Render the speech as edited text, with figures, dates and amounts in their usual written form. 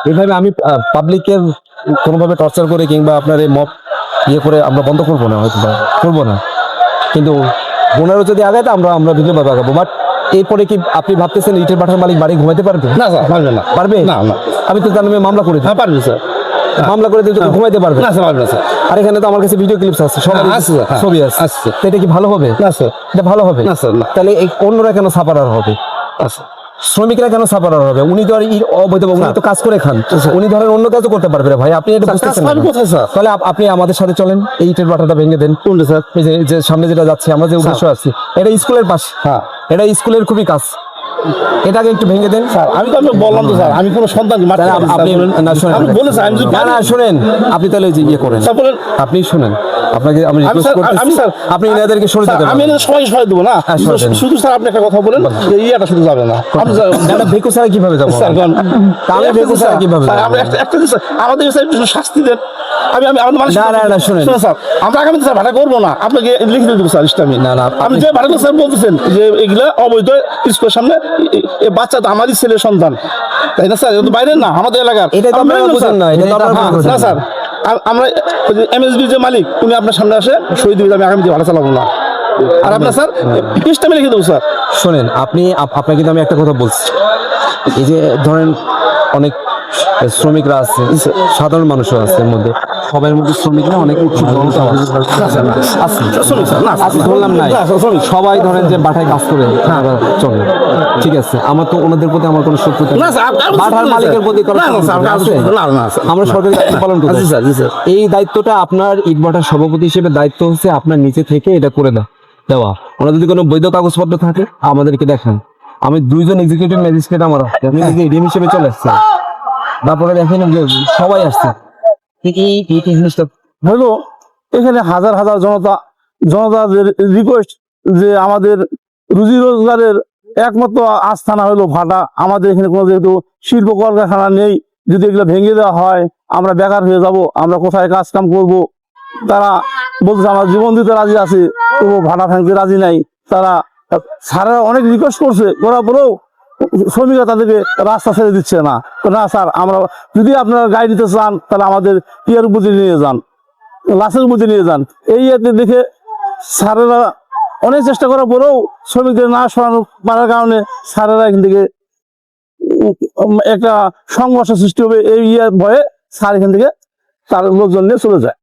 এইভাবে আমি পাবলিকের কোনোভাবে টর্চার করে কিংবা আপনার এই মব ইয়ে করে আমরা বন্ধ করবো না, হয়তো করবো না, কিন্তু ওনারও যদি আগায় তো আমরা আমরা বিভিন্নভাবে আগাবো। বাট এরপরে কি আপনি ভাবতেছেন ইটের ভাটার মালিক বাড়ি ঘুমাইতে পারবে? না স্যার, পারবে না। পারবে না না, আমি তো তার নামে মামলা করে দিই। হ্যাঁ পারবে স্যার, মামলা করে দিলে তো ঘুমাইতে পারবে না স্যার, পারবে না স্যার। আর এখানে তো আমার কাছে ভিডিও ক্লিপস আছে, সব হ্যাঁ, আছে স্যার, হ্যাঁ, ছবি আছে। আছে। তো এটা কি ভালো হবে? না স্যার, এটা ভালো হবে না স্যার, না। তাহলে এই অন্যরা কেন সাপারার হবে? আচ্ছা শ্রমিকরা কেন সাপারার হবে? উনি তো আর অবৈধ, উনি তো কাজ করে খান, উনি ধরেন অন্য কাজও করতে পারবে না ভাই, আপনি এটা বুঝতেছেন না। কোথায় স্যার? তাহলে আপনি আমাদের সাথে চলেন, এই ইটের ভাটাটা ভেঙে দেন। কোনটা স্যার? এই যে সামনে যেটা যাচ্ছে, আমরা যে উদ্দেশ্য আছি, এটা স্কুলের পাশে, হ্যাঁ এটা স্কুলের খুবই কাজ, এটাকে একটু ভেঙে দেন। স্যার, আমি তো আপনাকে বললাম তো স্যার, আমি কোনো সন্তানকে মারতে পারি না, আপনি না শুনেন, আমি বলেছি আমি যদি না পারি- না শুনেন, আপনি তাহলে যে ইয়ে করেন, স্যার বলেন। আপনি শুনেন, আপনাকে আমি রিকোয়েস্ট স্যার, করতেছি, আমি স্যার- আপনি এনাদেরকে সরে স্যার, যেতে আমি পারেন। এনাদের সবাই সহায় দেবো না, হ্যাঁ, সহায় দেন। শুধু স্যার আপনি একটা কথা বলেন যে ইয়েটা শুধু যাবে না। আপনি না ভেকু ছাড়া কিভাবে যাবো? স্যার তাহলে ভেকু ছাড়া কিভাবে স্যার, যাবো? আমরা একটা স্যার আমাদের স্যার একটু শাস্তি দেন। আমি আমি আমাদের মানুষ না, না, না, শুনেন। স্যার, আমরা আগামী স্যার ভাড়া করবো না, আপনাকে লিখে দেবো স্যার ইসলামী। না, না, আপনি যে ভাড়া স্যার বলতেছেন যে এগুলা অবৈধ স্কুলের সামনে, এই বাচ্চা তো আমারই ছেলের সন্তান, তাই না স্যার? এটা তো বাইরের না, আমাদের এলাকার। এটাই তো আমরা আপনারা মেনে নেব, বুঝেন স্যার। না, এটাই তো আপনারা হ্যাঁ, বুঝেন না না। স্যার, আমরা এমএসবি যে মালিক, উনি আপনার সামনে আসে সই দিবে, আমি আগামী দিন ভাড়া চালাবো না। আর আপনার স্যার ইসলামী লিখে দেবো স্যার। শোনেন, আপনাকে কিন্তু আমি একটা কথা বলছি, এই যে ধরেন অনেক শ্রমিকরা আছে, সাধারণ মানুষও আছে এর মধ্যে, সবার মধ্যে শ্রমিকরা অনেক উচ্চ ধরলাম নাই, সবাই ধরেন যে বাটায় কাজ করে তারা চলে, ঠিক আছে, আমার তো ওনাদের প্রতি আমার কোনো শত্রুতা নেই। না স্যার, বাটার মালিকের প্রতি কোনো না, না, স্যার, শত্রুতা আছে? না, না, স্যার। আমরা সরকারি দায়িত্ব পালন করি। জি স্যার, জি স্যার। এই দায়িত্বটা আপনার ইটভাটার সভাপতি হিসেবে দায়িত্ব হচ্ছে আপনার নিচে থেকে এটা করে দেওয়া। ওনার যদি কোনো বৈধ কাগজপত্র থাকে আমাদেরকে দেখান। আমি দুইজন এক্সিকিউটিভ ম্যাজিস্ট্রেট আমার আছে, আমি নিজে এডিএম হিসেবে চলে আসছি, তারপরে দেখেন যে সবাই আসছে, এই জিনিসটা হলো এখানে হাজার হাজার জনতাদের রিকোয়েস্ট যে আমাদের রুজি রোজগারের একমাত্র আস্থানা হলো ভাটা। আমাদের এখানে কোনো যেহেতু শিল্প কলকারখানা নেই, যদি এগুলো ভেঙে দেওয়া হয় আমরা বেকার হয়ে যাব, আমরা কোথায় কাজ কাম করব। তারা বলছে আমরা জীবন দিতে রাজি আছি, তবু ভাটা ভাঙতে রাজি নাই। তারা স্যারেরা অনেক রিকোয়েস্ট করছে, করার পরেও শ্রমিকরা তাদেরকে রাস্তা ছেড়ে দিচ্ছে না। তো না স্যার, আমরা যদি আপনারা গাড়ি নিতে চান তাহলে আমাদের ইয়ার উপরে নিয়ে যান, লাশের মধ্যে নিয়ে যান। এই ইয়েতে দেখে স্যারেরা অনেক চেষ্টা করার পরেও শ্রমিকদের না সরানো পারার কারণে স্যারেরা এখান থেকে একটা সংঘর্ষ সৃষ্টি হবে, এই ইয়ের ভয়ে স্যার এখান থেকে তার লোকজন নিয়ে চলে যায়।